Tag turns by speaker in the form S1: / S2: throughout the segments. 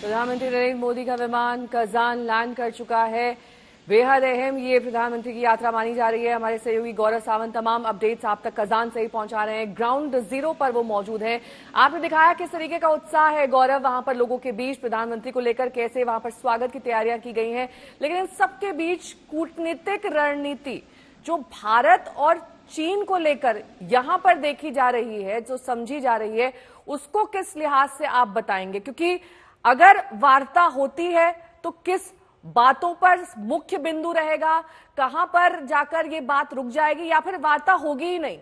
S1: प्रधानमंत्री नरेंद्र मोदी का विमान कजान लैंड कर चुका है। बेहद अहम ये प्रधानमंत्री की यात्रा मानी जा रही है। हमारे सहयोगी गौरव सावंत तमाम अपडेट्स आप तक कजान से ही पहुंचा रहे हैं। ग्राउंड जीरो पर वो मौजूद हैं। आपने दिखाया किस तरीके का उत्साह है गौरव वहां पर लोगों के बीच प्रधानमंत्री को लेकर, कैसे वहां पर स्वागत की तैयारियां की गई हैं। लेकिन इन सबके बीच कूटनीतिक रणनीति जो भारत और चीन को लेकर यहां पर देखी जा रही है, जो समझी जा रही है, उसको किस लिहाज से आप बताएंगे? क्योंकि अगर वार्ता होती है तो किस बातों पर मुख्य बिंदु रहेगा, कहां पर जाकर ये बात रुक जाएगी या फिर वार्ता होगी ही नहीं?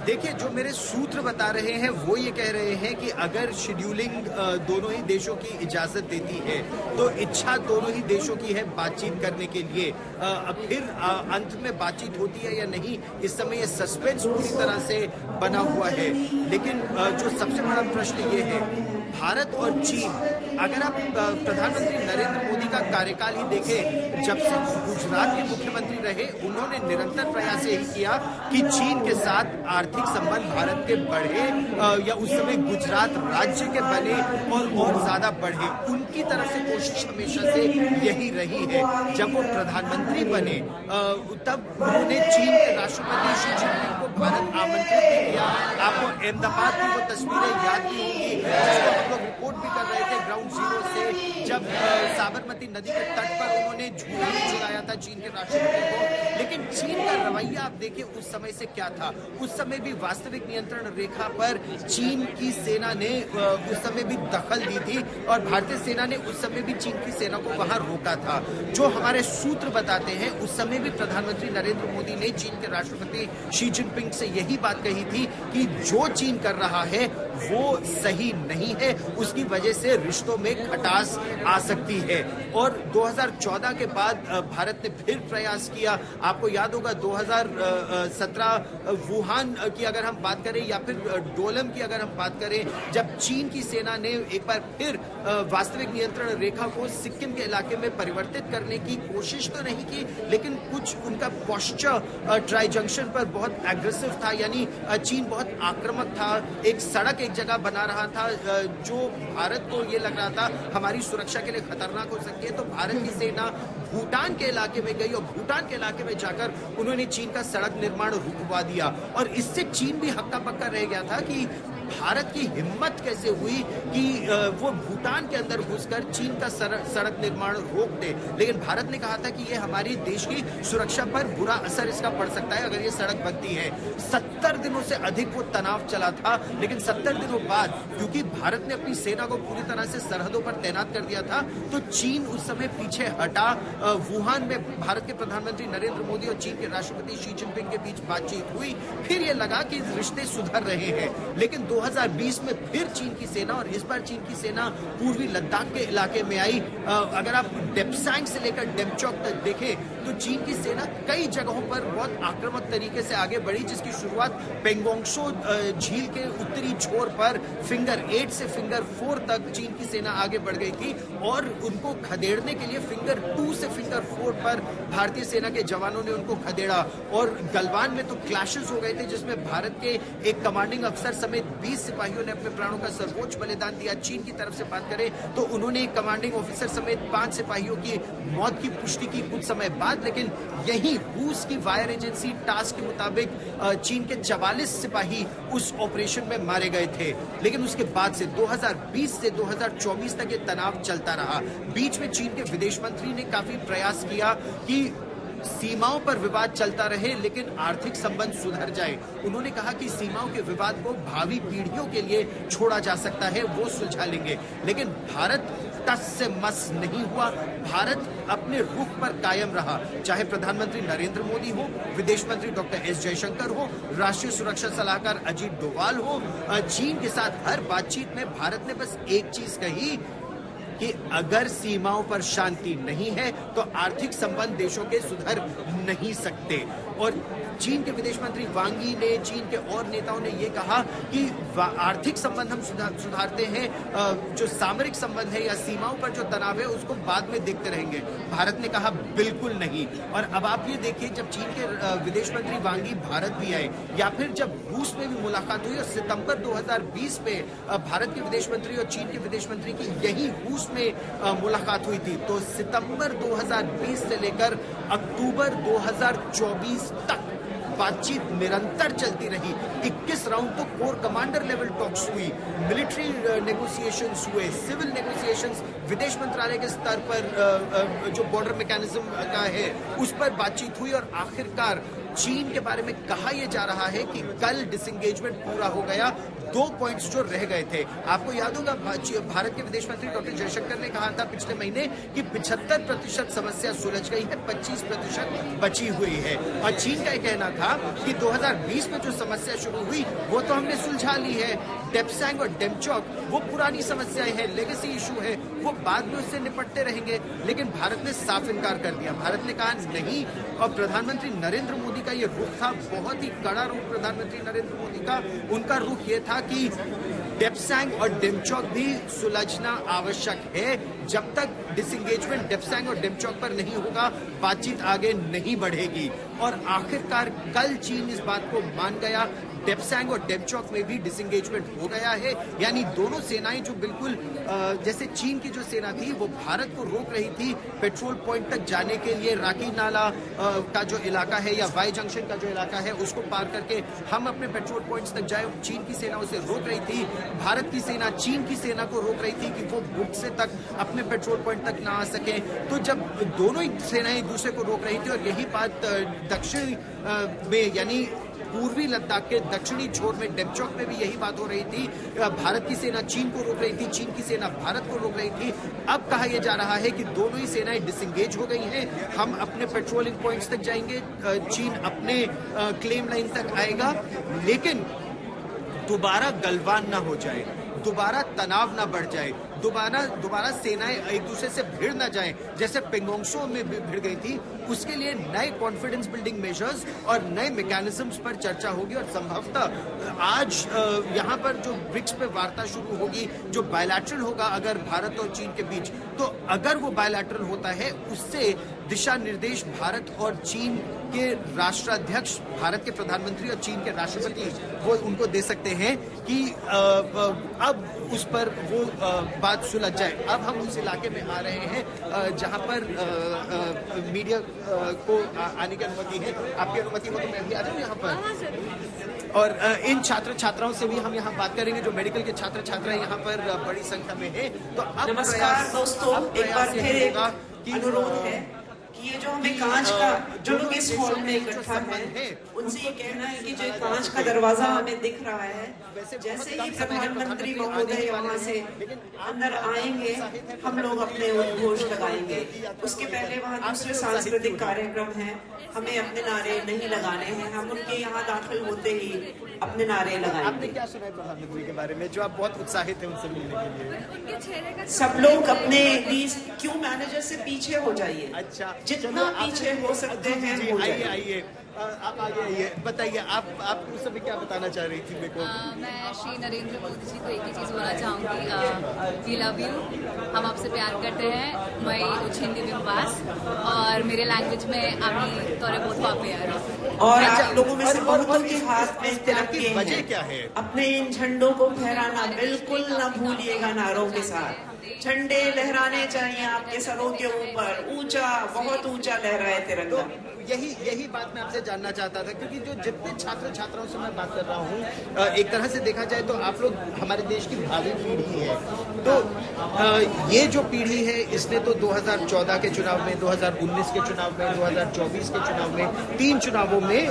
S2: देखिए, जो मेरे सूत्र बता रहे हैं वो ये कह रहे हैं कि अगर शेड्यूलिंग दोनों ही देशों की इजाजत देती है तो इच्छा दोनों ही देशों की है बातचीत करने के लिए। फिर अंत में बातचीत होती है या नहीं, इस समय ये सस्पेंस पूरी तरह से बना हुआ है। लेकिन जो सबसे बड़ा प्रश्न ये है, भारत और चीन, अगर आप प्रधानमंत्री नरेंद्र मोदी का कार्यकाल ही देखें, जब से गुजरात के मुख्यमंत्री रहे, उन्होंने निरंतर प्रयास यही किया कि चीन के साथ आर्थिक संबंध भारत के बढ़े या उस समय गुजरात राज्य के बने और ज्यादा बढ़े। उनकी तरफ से कोशिश हमेशा से यही रही है। जब वो प्रधानमंत्री बने तब उन्होंने चीन के राष्ट्रपति शी जिनपिंग को भारत आमंत्रित किया। आपको अहमदाबाद की वो तस्वीरें याद भी होंगी, जिसको हम लोग रिपोर्ट भी कर रहे थे ग्राउंड जीरो से, जब साबरमती नदी के तट पर उन्होंने झूला भी झुलाया था चीन के राष्ट्रपति को। लेकिन चीन का रवैया आप देखिए उस समय से क्या था। उस समय भी वास्तविक नियंत्रण रेखा पर चीन की सेना ने उस समय भी दखल दी थी और भारतीय सेना ने उस समय भी चीन की सेना को वहां रोका था। जो हमारे सूत्र बताते हैं, उस समय भी प्रधानमंत्री नरेंद्र मोदी ने चीन के राष्ट्रपति शी जिनपिंग से यही बात कही थी कि जो चीन कर रहा है वो सही नहीं है, उसकी वजह से रिश्तों में खटास आ सकती है। और 2014 के बाद भारत ने फिर प्रयास किया। आपको याद होगा 2017 वुहान की अगर हम बात करें या फिर डोलम की अगर हम बात करें, जब चीन की सेना ने एक बार फिर वास्तविक नियंत्रण रेखा को सिक्किम के इलाके में परिवर्तित करने की कोशिश तो नहीं की, लेकिन कुछ उनका पोस्चर ट्राई जंक्शन पर बहुत एग्रेसिव था, यानी चीन बहुत आक्रामक था। एक सड़क एक जगह बना रहा था जो भारत को ये लग रहा था हमारी सुरक्षा के लिए खतरनाक हो सकती है। तो भारत की सेना भूटान के इलाके में गई और भूटान के इलाके में जाकर उन्होंने चीन का सड़क निर्माण रुकवा दिया। और इससे चीन भी हक्का पक्का रह गया था कि भारत की हिम्मत कैसे हुई कि वो भूटान के अंदर घुसकर चीन का सड़क निर्माण रोक दे। लेकिन भारत ने कहा था कि ये हमारी देश की सुरक्षा पर बुरा असर इसका पड़ सकता है अगर ये सड़क बनती है। 70 दिनों से अधिक वो तनाव चला था, लेकिन 70 दिनों बाद क्योंकि भारत ने अपनी सेना को पूरी तरह से सरहदों पर तैनात कर दिया था, तो चीन उस समय पीछे हटा। वुहान में भारत के प्रधानमंत्री नरेंद्र मोदी और चीन के राष्ट्रपति शी जिनपिंग के बीच बातचीत हुई। फिर ये लगा कि रिश्ते सुधर रहे हैं। लेकिन 2020 में फिर चीन की सेना, और इस बार चीन की सेना पूर्वी लद्दाख के इलाके में आई। अगर आप डेप्सांग से लेकर डेमचौक तक देखें तो चीन की सेना कई जगहों पर बहुत आक्रामक तरीके से आगे बढ़ी, जिसकी शुरुआत पेंगोंगसो झील के उत्तरी छोर पर फिंगर 8 से फिंगर 4 तक चीन की सेना आगे बढ़ गई थी और उनको खदेड़ने के लिए फिंगर 2 से फिंगर 4 पर भारतीय सेना के जवानों ने उनको खदेड़ा। और गलवान में तो क्लैशेस हो गए थे, जिसमें भारत के एक कमांडिंग अफसर समेत 20 सिपाहियों ने अपने प्राणों का सर्वोच्च बलिदान दिया। चीन की तरफ से बात करें तो उन्होंने एक कमांडिंग ऑफिसर समेत 5 सिपाहियों की मौत की पुष्टि की कुछ समय बाद। लेकिन यही रूस की वायर एजेंसी टास के मुताबिक चीन के 44 सिपाही उस ऑपरेशन में मारे गए थे। लेकिन उसके बाद से 2020 से 2024 तक ये तनाव चलता रहा। बीच में चीन के विदेश मंत्री ने काफी प्रयास किया कि सीमाओं पर विवाद चलता रहे लेकिन आर्थिक संबंध सुधर जाए। उन्होंने कहा कि सीमाओं के विवाद को भावी पीढ़ियों के लिए छोड़ा जा सकता है, वो सुलझा लेंगे। लेकिन भारत टस से मस नहीं हुआ। भारत अपने रुख पर कायम रहा, चाहे प्रधानमंत्री नरेंद्र मोदी हो, विदेश मंत्री डॉक्टर एस जयशंकर हो, राष्ट्रीय सुरक्षा सलाहकार अजीत डोवाल हो। चीन के साथ हर बातचीत में भारत ने बस एक चीज कही कि अगर सीमाओं पर शांति नहीं है तो आर्थिक संबंध देशों के सुधर नहीं सकते। और चीन के विदेश मंत्री वांग यी ने, चीन के और नेताओं ने ये कहा कि आर्थिक संबंध हम सुधारते हैं, जो सामरिक संबंध है या सीमाओं पर जो तनाव है उसको बाद में देखते रहेंगे। भारत ने कहा बिल्कुल नहीं। और अब आप ये देखिए, जब चीन के विदेश मंत्री वांग यी भारत भी आए या फिर जब रूस में भी मुलाकात हुई और सितंबर 2020 में भारत के विदेश मंत्री और चीन के विदेश मंत्री की यही रूस में मुलाकात हुई थी, तो सितंबर 2020 से लेकर अक्टूबर 2024 तक बातचीत निरंतर चलती रही। 21 राउंड तो कोर कमांडर लेवल टॉक्स हुई, मिलिट्री नेगोशिएशंस हुए, सिविल नेगोशिएशंस विदेश मंत्रालय के स्तर पर जो बॉर्डर मैकेनिज्म का है उस पर बातचीत हुई। और आखिरकार चीन के बारे में कहा यह जा रहा है कि कल डिसएंगेजमेंट पूरा हो गया। 2 पॉइंट्स जो रह गए थे, आपको याद होगा भारत के विदेश मंत्री डॉक्टर जयशंकर ने कहा था पिछले महीने कि 75% समस्या सुलझ गई है, 25% बची हुई है। और चीन का यह कहना था कि 2020 में जो समस्या शुरू हुई वो तो हमने सुलझा ली है। डेप्सैंग और डेमचौक वो पुरानी समस्याएं हैं, लेगेसी इशू है, वो बाद में उससे निपटते रहेंगे। लेकिन भारत ने साफ इनकार कर दिया। भारत ने कहा नहीं। और प्रधानमंत्री नरेंद्र मोदी का ये रुख था, बहुत ही कड़ा रुख प्रधानमंत्री नरेंद्र मोदी का। उनका रुख ये था कि डेप्सैंग और डेमचौक भी सुलझना आवश्यक है। जब तक डिसएंगेजमेंट डेप्सैंग और डेमचौक पर नहीं होगा, बातचीत आगे नहीं बढ़ेगी। और आखिरकार कल चीन इस बात को मान गया। डेप्सैंग और डेमचौक में भी डिसएंगेजमेंट हो गया है। यानी दोनों सेनाएं जो बिल्कुल जैसे चीन की जो सेना थी वो भारत को रोक रही थी पेट्रोल पॉइंट तक जाने के लिए, राकी नाला का जो इलाका है या वाई जंक्शन का जो इलाका है उसको पार करके हम अपने पेट्रोल पॉइंट्स तक जाए, चीन की सेना उसे रोक रही थी। भारत की सेना चीन की सेना को रोक रही थी कि वो बुटसे तक अपने पेट्रोल पॉइंट तक ना आ सके। तो जब दोनों ही सेनाएं एक दूसरे को रोक रही थी, और यही बात दक्षिण में यानी पूर्वी लद्दाख के दक्षिणी छोर में डेमचौक में भी यही बात हो रही थी। भारत की सेना चीन को रोक रही थी, चीन की सेना भारत को रोक रही थी। अब कहा यह जा रहा है कि दोनों ही सेनाएं डिसएंगेज हो गई हैं। हम अपने पेट्रोलिंग पॉइंट्स तक जाएंगे, चीन अपने क्लेम लाइन तक आएगा, लेकिन दोबारा गलवान ना हो जाए, दोबारा तनाव ना बढ़ जाए, दोबारा सेनाएं एक दूसरे से भिड़ ना जाएं, जैसे पेंगोंगसो में भिड़ गई थी। उसके लिए नए कॉन्फिडेंस बिल्डिंग मेजर्स और नए मैकेनिज्म्स पर चर्चा होगी। और संभवतः आज यहाँ पर जो ब्रिक्स पे वार्ता शुरू होगी, जो बायलैटरल होगा अगर भारत और चीन के बीच, तो अगर वो बायलैटरल होता है उससे दिशा निर्देश भारत और चीन के राष्ट्राध्यक्ष, भारत के प्रधानमंत्री और चीन के राष्ट्रपति वो उनको दे सकते हैं कि अब उस पर वो बात सुलझ जाए। अब हम उस इलाके में आ रहे हैं जहां पर मीडिया को आने की अनुमति है। आपकी अनुमति हो तो मैं भी आ जाऊं यहाँ पर। और इन छात्र छात्राओं से भी हम यहाँ बात करेंगे, जो मेडिकल के छात्र छात्रा यहाँ पर बड़ी संख्या में है। तो अब
S3: नमस्कार दोस्तों, एक बार फिर एक अनुरोध है कि ये जो हमें कांच का, जो लोग इस हॉल में इकट्ठा हैं, उनसे ये कहना है कि जो कांच का दरवाजा हमें दिख रहा है, जैसे ही प्रधानमंत्री महोदय वहां से अंदर आएंगे हम लोग अपने उद्घोष लगाएंगे। उसके पहले वहाँ दूसरे सांस्कृतिक कार्यक्रम हैं, हमें अपने नारे नहीं लगाने हैं। हम उनके यहाँ दाखिल होते ही अपने नारे लगाएंगे।
S2: आपने क्या सुना है प्रधानमंत्री के बारे में, जो आप बहुत उत्साहित हैं उनसे मिलने के लिए?
S3: सब लोग अपने क्यों मैनेजर से पीछे हो जाइए।
S2: अच्छा,
S3: जितना पीछे हो सकते हैं हो जाइए।
S2: आइए आप आगे आइए, बताइए आप उस समय क्या बताना चाह रही थी मेरे को?
S4: मैं श्री नरेंद्र मोदी जी को एक ही चीज़ बोलना चाहूँगी, वी लव यू, हम आपसे प्यार करते हैं। मैं उछिंदी विश्वास और मेरे लैंग्वेज में आमी तोरे बहुत प्यार।
S3: और आप लोगों में से बहुतों के हाथ में तिरंगे हैं।
S2: वजह क्या है?
S3: अपने इन झंडों को फहराना बिल्कुल न भूलिएगा। नारों के साथ झंडे लहराने चाहिए आपके सरों के ऊपर, ऊंचा, बहुत ऊंचा लहराए तिरंगा।
S2: यही बात मैं आपसे जानना चाहता था, क्योंकि जो जितने छात्र छात्राओं से मैं बात कर रहा हूँ, एक तरह से देखा जाए तो आप लोग हमारे देश की भावी पीढ़ी है। तो ये जो पीढ़ी है इसने तो 2014 के चुनाव में, 2019 के चुनाव में, 2024 के चुनाव में, 3 चुनावों में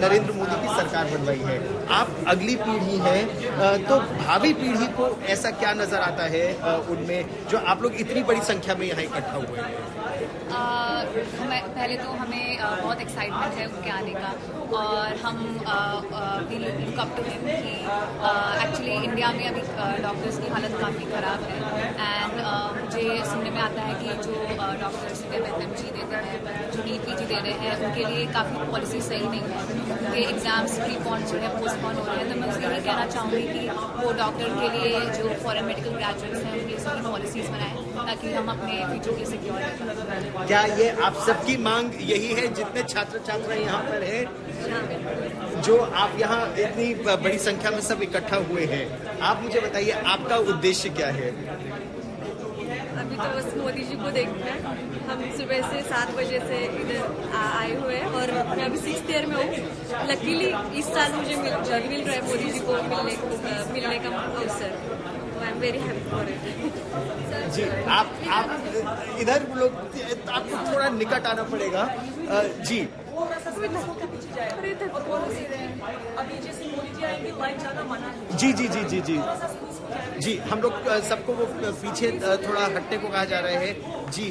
S2: नरेंद्र मोदी की सरकार बनवाई है। आप अगली पीढ़ी है, तो भावी पीढ़ी को ऐसा क्या नजर आता है उनमें, जो आप लोग इतनी बड़ी संख्या में यहाँ इकट्ठा हुए हैं?
S4: पहले तो हमें बहुत एक्साइटमेंट है उनके आने का, और हम we look up to him कि एक्चुअली इंडिया में अभी डॉक्टर्स की हालत काफ़ी ख़राब है। एंड मुझे सुनने में आता है कि जो डॉक्टर्स MMG देते हैं, जो नीट PG दे रहे हैं, उनके लिए काफ़ी पॉलिसी सही नहीं है, उनके एग्ज़ाम्स प्रीपोन जो है पोस्टपोन हो रहे हैं। तो मैं उसके लिए कहना चाहूँगी कि वो डॉक्टर के लिए जो फॉरेन मेडिकल ग्रेजुएट्स हैं उनके लिए सही पॉलिसीज़ बनाएं, ताकि हम अपने फ्यूचर के सिक्योर रखें।
S2: क्या ये आप सबकी मांग यही है, जितने छात्र छात्रा यहाँ पर है, जो आप यहाँ इतनी बड़ी संख्या में सब इकट्ठा हुए हैं, आप मुझे बताइए आपका उद्देश्य क्या है?
S5: अभी तो बस मोदी जी को देखना है। हम सुबह से 7 बजे से इधर आए हुए हैं और मैं अभी 6th ईयर में हूँ। लकीली इस साल मुझे मिल रहा है मोदी जी को मिलने का अवसर। I am very happy for it.
S2: जी आप इधर लोग, आपको थोड़ा निकट आना पड़ेगा। जी जी जी जी जी जी जी हम लोग सबको वो पीछे थोड़ा हटने को कहा जा रहा है। जी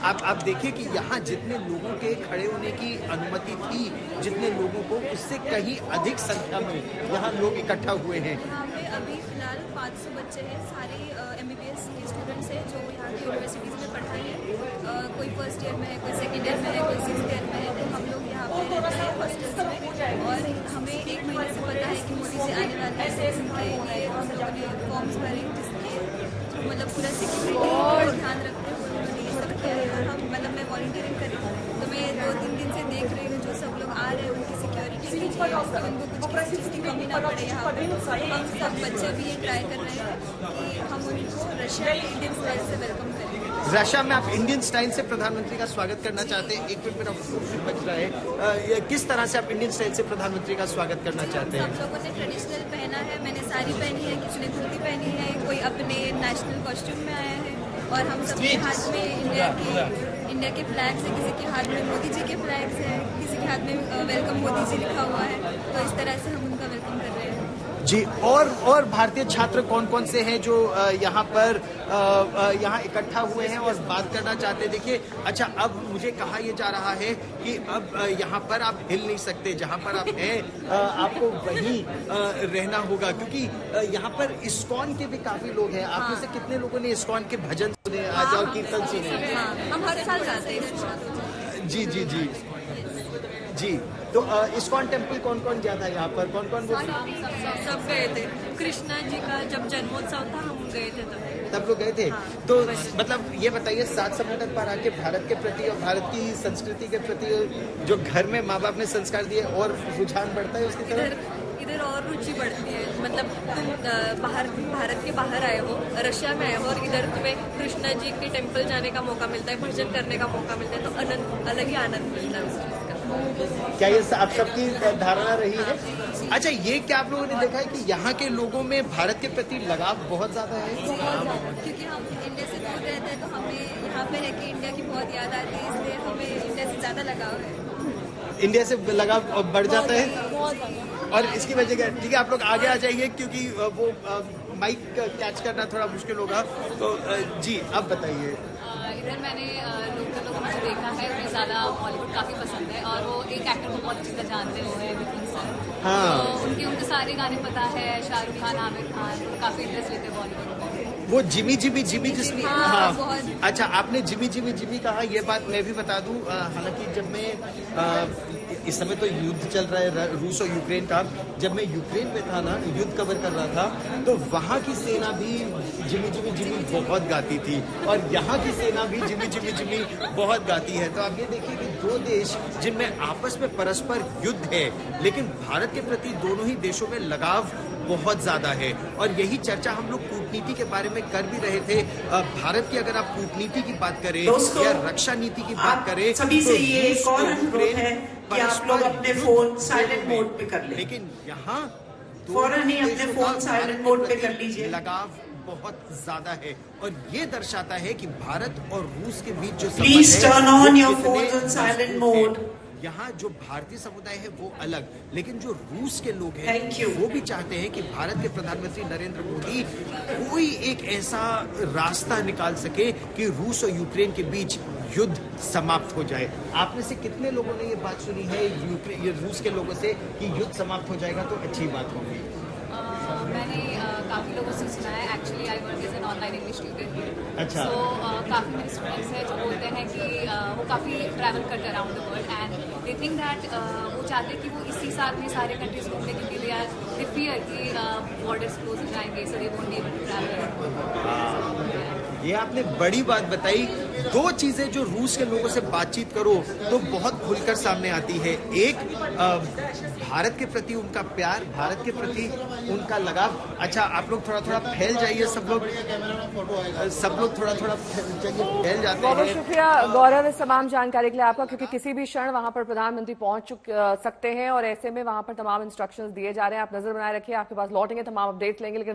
S2: आप देखिए कि यहाँ जितने लोगों के खड़े होने की अनुमति थी, जितने लोगों को, उससे कहीं अधिक संख्या में यहाँ लोग इकट्ठा हुए हैं।
S5: यहाँ पे अभी फिलहाल 500 बच्चे हैं, सारे MBBS के स्टूडेंट्स हैं जो यहाँ की यूनिवर्सिटीज़ में पढ़ रहे हैं। कोई फर्स्ट ईयर में है, कोई सेकेंड ईयर में है, कोई 6th ईयर में है। तो हम लोग यहाँ पे रहते हैं हॉस्टल्स में, और हमें 1 महीने से पता है कि मोदी से आने वाले हैं। उनके लिए हम लोगों ने फॉर्म्स भरे, जिसके मतलब पूरा सिक्योरिटी को ध्यान रखते हुए उन्होंने ये सब किया है। और हम मतलब मैं वॉलंटियरिंग करी, तो मैं 2-3 दिन से देख रही हूँ जो सब लोग आ रहे हैं उनकी सिक्योरिटी के लिए, उनको कुछ किसी चीज़ की कमी ना पड़े। यहाँ पे हम सब बच्चे भी ये ट्राई कर रहे हैं कि हम उनको रशिया में इंडियन स्टाइल से वेलकम करें।
S2: रशिया में आप इंडियन स्टाइल से प्रधानमंत्री का स्वागत करना चाहते हैं। 1 मिनट मेरा बच रहा है, किस तरह से आप इंडियन स्टाइल से प्रधानमंत्री का स्वागत करना चाहते हैं?
S5: सब लोगों ने ट्रेडिशनल पहना है, मैंने साड़ी पहनी है, किसी ने धोती पहनी है, कोई अपने नेशनल कॉस्ट्यूम में आया है, और हम सबके हाथ में इंडिया के फ्लैग्स है, किसी के हाथ में मोदी जी के फ्लैग्स है, किसी के हाथ में वेलकम मोदी जी लिखा हुआ है। तो इस तरह से हम उनका वेलकम कर रहे हैं।
S2: जी और भारतीय छात्र कौन कौन से हैं जो यहाँ पर यहाँ इकट्ठा हुए हैं और बात करना चाहते हैं? देखिए, अच्छा, अब मुझे कहा यह जा रहा है कि अब यहाँ पर आप हिल नहीं सकते, जहाँ पर आप हैं आपको वहीं रहना होगा, क्योंकि यहाँ पर इस्कॉन के भी काफी लोग हैं। आप में से कितने लोगों ने इस्कॉन के भजन सुने, आ जाओ कीर्तन सुने?
S5: हम हर साल जाते हैं।
S2: जी जी जी जी तो इस्कॉन टेम्पल कौन कौन गया था यहाँ पर? कौन कौन
S5: सब गए थे। कृष्णा जी का जब जन्मोत्सव था हम गए थे
S2: तब लोग गए थे। तो मतलब ये बताइए, 7 समुद्र पार आके भारत के प्रति और भारत की संस्कृति के प्रति जो घर में माँ बाप ने संस्कार दिए, और रुझान बढ़ता है उसकी तरफ?
S5: इधर और रुचि बढ़ती है। मतलब तुम भारत के बाहर आए हो, रशिया में आए हो, और इधर तुम्हें कृष्णा जी के टेम्पल जाने का मौका मिलता है, भजन करने का मौका मिलता है, तो अलग ही आनंद मिलता है उस चीज़ का।
S2: क्या ये आप सबकी धारणा रही है? अच्छा, ये क्या आप लोगों ने देखा है कि यहाँ के लोगों में भारत के प्रति लगाव बहुत ज्यादा है?
S5: क्योंकि हम इंडिया से दूर रहते हैं, तो हमें यहाँ पे रह के इंडिया की बहुत याद आती है, इसलिए हमें इंडिया से ज्यादा लगाव है।
S2: इंडिया से लगाव बढ़ जाता है, और इसकी वजह क्या? ठीक है, आप लोग आगे आ जाइए, क्योंकि वो माइक कैच करना थोड़ा मुश्किल होगा। तो जी, आप बताइए।
S4: इधर मैंने लोकल लोगों मुझे देखा है, उन्हें ज़्यादा बॉलीवुड काफ़ी पसंद है, और वो एक एक्टर को बहुत अच्छी तरह जानते हो है, विपिन सर।
S2: हाँ।
S4: तो उनके सारे गाने पता है, शाहरुख खान, आमिर खान, काफ़ी इंटरेस्ट लेते हैं बॉलीवुड में।
S2: वो जिमी जिमी जिमी जिसमें,
S5: हाँ,
S2: हाँ। अच्छा, आपने जिमी जिमी जिमी कहा, ये बात मैं भी बता दूं। हालांकि जब मैं इस समय तो युद्ध चल रहा है रूस और यूक्रेन का, जब मैं यूक्रेन में था ना, युद्ध कवर कर रहा था, तो वहाँ की सेना भी जिमी जिमी जिमी बहुत गाती थी, और यहाँ की सेना भी जिमी जिमी जिमी बहुत गाती है। तो आप ये देखिए कि 2 देश जिनमें आपस में परस्पर युद्ध है, लेकिन भारत के प्रति दोनों ही देशों में लगाव बहुत ज्यादा है। और यही चर्चा हम लोग कूटनीति के बारे में कर भी रहे थे। भारत की अगर आप कूटनीति की बात करें या रक्षा नीति की बात करें,
S3: सभी से ये एक और अनुरोध है कि आप लोग अपने फोन साइलेंट मोड पे कर लें।
S2: लेकिन यहाँ
S3: फौरन ही अपने फोन साइलेंट मोड पे कर लीजिए।
S2: लगाव बहुत ज्यादा है, और ये दर्शाता है कि भारत और रूस के बीच जो
S3: please turn on your phone on silent mode.
S2: यहाँ जो भारतीय समुदाय है वो अलग, लेकिन जो रूस के लोग हैं
S3: Thank you.
S2: वो भी चाहते हैं कि भारत के प्रधानमंत्री नरेंद्र मोदी कोई एक ऐसा रास्ता निकाल सके कि रूस और यूक्रेन के बीच युद्ध समाप्त हो जाए। आप में से कितने लोगों ने ये बात सुनी है ये रूस के लोगों से कि युद्ध समाप्त हो जाएगा तो अच्छी बात होगी?
S4: मैंने काफ़ी लोगों से सुना है। Actually I work as an online English tutor.
S2: अच्छा।
S4: सो काफ़ी मेरे स्टूडेंट्स हैं जो बोलते हैं कि वो काफ़ी ट्रैवल करते हैं around the world and they think that वो चाहते हैं कि वो इसी साल में सारे कंट्रीज घूमने के लिए दे फियर कि बॉर्डर्स क्लोज हो जाएंगे, so they won't be able to travel.
S2: ये आपने बड़ी बात बताई। दो चीजें जो रूस के लोगों से बातचीत करो तो बहुत खुलकर सामने आती है। एक, भारत के प्रति उनका प्यार, भारत के प्रति उनका लगाव। अच्छा, आप लोग थोड़ा थोड़ा फैल जाइए, सब लोग थोड़ा थोड़ा फैल जाते
S1: बहुत
S2: हैं।
S1: शुक्रिया गौरव इस तमाम जानकारी के लिए आपका, क्योंकि किसी भी क्षण वहां पर प्रधानमंत्री पहुंच सकते हैं और ऐसे में वहां पर तमाम इंस्ट्रक्शंस दिए जा रहे हैं। आप नजर बनाए रखिए, आपके पास लौटेंगे तमाम अपडेट्स लेंगे। लेकिन